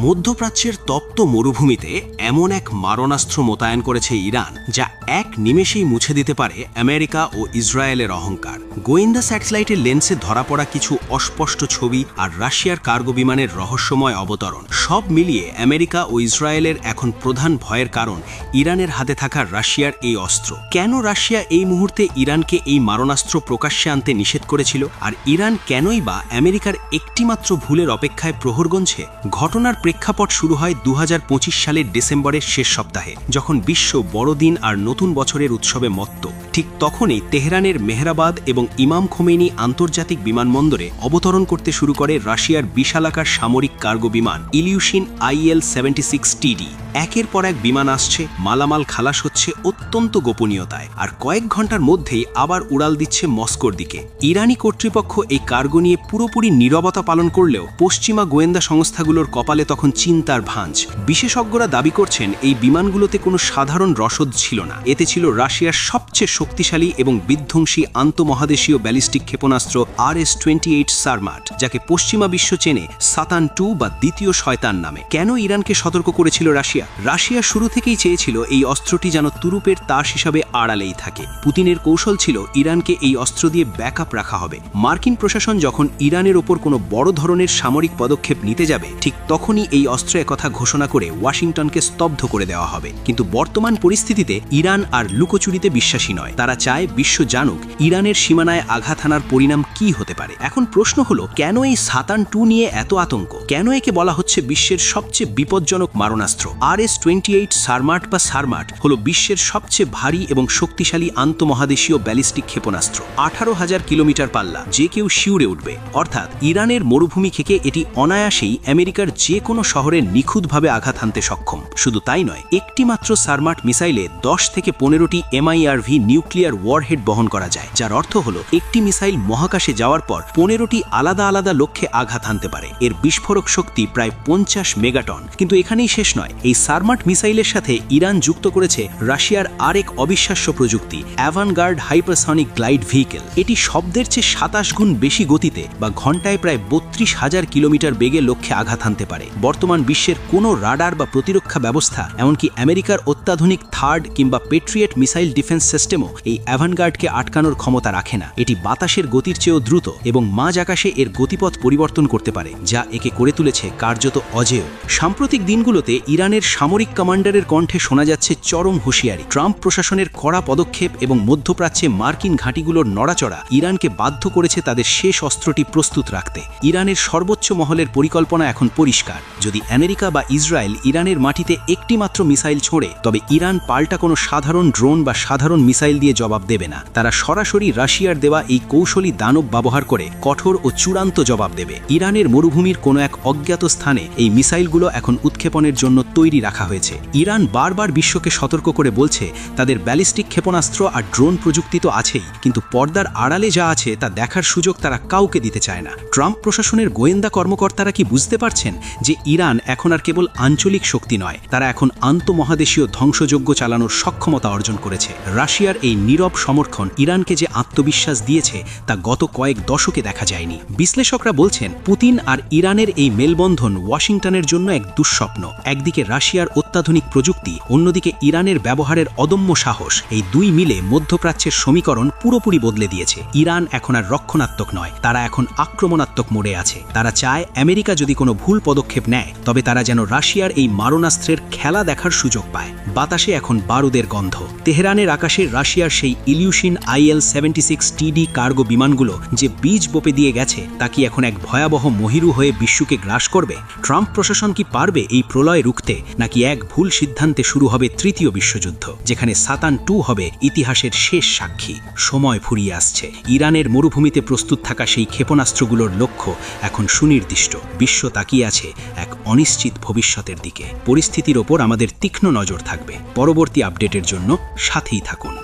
মধ্যপ্রাচ্যের তপ্ত মরুভূমিতে এমন এক মারণাস্ত্র মোতায়েন করেছে ইরান, যা এক নিমেষেই মুছে দিতে পারে আমেরিকা ও ইসরায়েলের অহংকার। গোয়েন্দা স্যাটেলাইটের লেন্সে ধরা পড়া কিছু অস্পষ্ট ছবি আর রাশিয়ার কার্গো বিমানের রহস্যময় অবতরণ, সব মিলিয়ে আমেরিকা ও ইসরায়েলের এখন প্রধান ভয়ের কারণ ইরানের হাতে থাকা রাশিয়ার এই অস্ত্র। কেন রাশিয়া এই মুহূর্তে ইরানকে এই মারণাস্ত্র প্রকাশ্যে আনতে নিষেধ করেছিল, আর ইরান কেনই বা আমেরিকার একটিমাত্র ভুলের অপেক্ষায় প্রহর গুনছে? ঘটনার প্রেক্ষাপট শুরু হয় 2025 সালের ডিসেম্বরের শেষ সপ্তাহে, যখন বিশ্ব বড়দিন আর নতুন বছরের উৎসবে মত্ত। ঠিক তখনই তেহরানের মেহরাবাদ এবং ইমাম খোমেনি আন্তর্জাতিক বিমানবন্দরে অবতরণ করতে শুরু করে রাশিয়ার বিশালাকার সামরিক কার্গো বিমান ইলিউশিন IL-76TD। একের পর এক বিমান আসছে, মালামাল খালাস হচ্ছে অত্যন্ত গোপনীয়তায়, আর কয়েক ঘন্টার মধ্যেই আবার উড়াল দিচ্ছে মস্কোর দিকে। ইরানি কর্তৃপক্ষ এই কার্গো নিয়ে পুরোপুরি নীরবতা পালন করলেও পশ্চিমা গোয়েন্দা সংস্থাগুলোর কপালে তখন চিন্তার ভাঁজ। বিশেষজ্ঞরা দাবি করছেন এই বিমানগুলোতে কোনো সাধারণ রসদ ছিল না, এতে ছিল রাশিয়ার সবচেয়ে শক্তিশালী এবং বিধ্বংসী আন্তঃমহাদেশীয় ব্যালিস্টিক ক্ষেপণাস্ত্র RS-28 সারমাট, যাকে পশ্চিমা বিশ্ব চেনে সাতান 2 বা দ্বিতীয় শয়তান নামে। কেন ইরানকে সতর্ক করেছিল রাশিয়া? রাশিয়া শুরু থেকেই চেয়েছিল এই অস্ত্রটি যেন তুরুপের তাস হিসাবে আড়ালেই থাকে। পুতিনের কৌশল ছিল ইরানকে এই অস্ত্র দিয়ে ব্যাকআপ রাখা হবে। মার্কিন প্রশাসন যখন ইরানের ওপর কোনো বড় ধরনের সামরিক পদক্ষেপ নিতে যাবে, ঠিক তখনই এই অস্ত্রের কথা ঘোষণা করে ওয়াশিংটনকে স্তব্ধ করে দেওয়া হবে। কিন্তু বর্তমান পরিস্থিতিতে ইরান আর লুকোচুরিতে বিশ্বাসী নয়। তারা চায় বিশ্ব জানুক ইরানের সীমানায় আঘাত হানার পরিণাম কি হতে পারে। এখন প্রশ্ন হলো, কেন এই সাতান 2 নিয়ে এত আতঙ্ক? কেন একে বলা হচ্ছে বিশ্বের সবচেয়ে বিপজ্জনক মারণাস্ত্র? RS-28 সারমাট বা সারমাট হলো বিশ্বের সবচেয়ে ভারী এবং শক্তিশালী আন্তঃমহাদেশীয় ব্যালিস্টিক ক্ষেপণাস্ত্র। 18,000 কিলোমিটার পাল্লা, যে কেউ শিউরে উঠবে। অর্থাৎ ইরানের মরুভূমি থেকে এটি অনায়াসেই আমেরিকার যে কোনো শহরে নিখুঁতভাবে আঘাত হানতে সক্ষম। শুধু তাই নয়, একটি মাত্র সারমাট মিসাইলে 10 থেকে 15টি MIRV নিউক্লিয়ার ওয়ারহেড বহন করা যায়, যার অর্থ হলো একটি মিসাইল মহাকাশে যাওয়ার পর 15টি আলাদা আলাদা লক্ষ্যে আঘাত হানতে পারে। এর বিস্ফোরক শক্তি প্রায় 50 মেগাটন। কিন্তু এখানেই শেষ নয়, এই সারমাট মিসাইলের সাথে ইরান যুক্ত করেছে রাশিয়ার আরেক অবিশ্বাস্য প্রযুক্তি, অ্যাভানগার্ড হাইপারসনিক গ্লাইড ভেহিকেল। এটি শব্দের চেয়ে 27 গুণ বেশি গতিতে বা ঘন্টায় প্রায় 32,000 কিলোমিটার বেগে লক্ষ্যে আঘাত হানতে পারে। বর্তমান বিশ্বের কোনো রাডার বা প্রতিরক্ষা ব্যবস্থা, এমনকি আমেরিকার অত্যাধুনিক থার্ড কিংবা পেট্রিয়েট মিসাইল ডিফেন্স সিস্টেমও এই অ্যাভানগার্ডকে আটকানোর ক্ষমতা রাখে না। এটি বাতাসের গতির চেয়েও দ্রুত এবং মাঝ আকাশে এর গতিপথ পরিবর্তন করতে পারে, যা একে করে তুলেছে কার্যত অজেয়। সাম্প্রতিক দিনগুলোতে ইরানের সামরিক কমান্ডারের কণ্ঠে শোনা যাচ্ছে চরম হুঁশিয়ারি। ট্রাম্প প্রশাসনের কড়া পদক্ষেপ এবং মধ্যপ্রাচ্যে মার্কিন ঘাঁটিগুলোর নড়াচড়া ইরানকে বাধ্য করেছে তাদের শেষ অস্ত্রটি প্রস্তুত রাখতে। ইরানের সর্বোচ্চ মহলের পরিকল্পনা এখন পরিষ্কার। যদি আমেরিকা বা ইসরায়েল ইরানের মাটিতে একটি মাত্র মিসাইল ছোঁড়ে, তবে ইরান পাল্টা কোনো সাধারণ ড্রোন বা সাধারণ মিসাইল দিয়ে জবাব দেবে না। তারা সরাসরি রাশিয়ার দেওয়া এই কৌশলী দানব ব্যবহার করে কঠোর ও চূড়ান্ত জবাব দেবে। ইরানের মরুভূমির কোনো এক অজ্ঞাত স্থানে এই মিসাইলগুলো এখন উৎক্ষেপণের জন্য তৈরি রাখা হয়েছে। ইরান বারবার বিশ্বকে সতর্ক করে বলছে তাদের ব্যালিস্টিক ক্ষেপণাস্ত্র আর ড্রোন প্রযুক্তি তো আছেই, কিন্তু পর্দার আড়ালে যা আছে তা দেখার সুযোগ তারা কাউকে দিতে চায় না। ট্রাম্প প্রশাসনের গোয়েন্দা কর্মকর্তারা কি বুঝতে পারছেন যে ইরান এখন আর কেবল আঞ্চলিক শক্তি নয়, তারা এখন আন্তঃমহাদেশীয় ধ্বংসযজ্ঞ চালানোর সক্ষমতা অর্জন করেছে? রাশিয়ার এই নীরব সমর্থন ইরানকে যে আত্মবিশ্বাস দিয়েছে তা গত কয়েক দশকে দেখা যায়নি। বিশ্লেষকরা বলছেন পুতিন আর ইরানের এই মেলবন্ধন ওয়াশিংটনের জন্য এক দুঃস্বপ্ন। একদিকে রাশিয়ার অত্যাধুনিক প্রযুক্তি, অন্যদিকে ইরানের ব্যবহারের অদম্য সাহস, এই দুই মিলে মধ্যপ্রাচ্যের সমীকরণ পুরোপুরি বদলে দিয়েছে। ইরান এখন আর রক্ষণাত্মক নয়, তারা এখন আক্রমণাত্মক মোড়ে আছে। তারা চায় আমেরিকা যদি কোনো ভুল পদক্ষেপ নেয়, তবে তারা যেন রাশিয়ার এই মারণাস্ত্রের খেলা দেখার সুযোগ পায়। বাতাসে এখন বারুদের গন্ধ। তেহরানের আকাশে রাশিয়ার সেই ইলিউশিন IL-76TD কার্গো বিমানগুলো যে বীজ বপে দিয়ে গেছে, তা কি এখন এক ভয়াবহ মহিরু হয়ে বিশ্বকে গ্রাস করবে? ট্রাম্প প্রশাসন কি পারবে এই প্রলয় রুখতে, নাকি এক ভুল সিদ্ধান্তে শুরু হবে তৃতীয় বিশ্বযুদ্ধ, যেখানে সাতান 2 হবে ইতিহাসের শেষ সাক্ষী? সময় ফুরিয়ে আসছে। ইরানের মরুভূমিতে প্রস্তুত থাকা সেই ক্ষেপণাস্ত্রগুলোর লক্ষ্য এখন সুনির্দিষ্ট। বিশ্ব তাকিয়ে আছে এক অনিশ্চিত ভবিষ্যতের দিকে। পরিস্থিতির ওপর আমাদের তীক্ষ্ণ নজর থাকবে। পরবর্তী আপডেটের জন্য সাথেই থাকুন।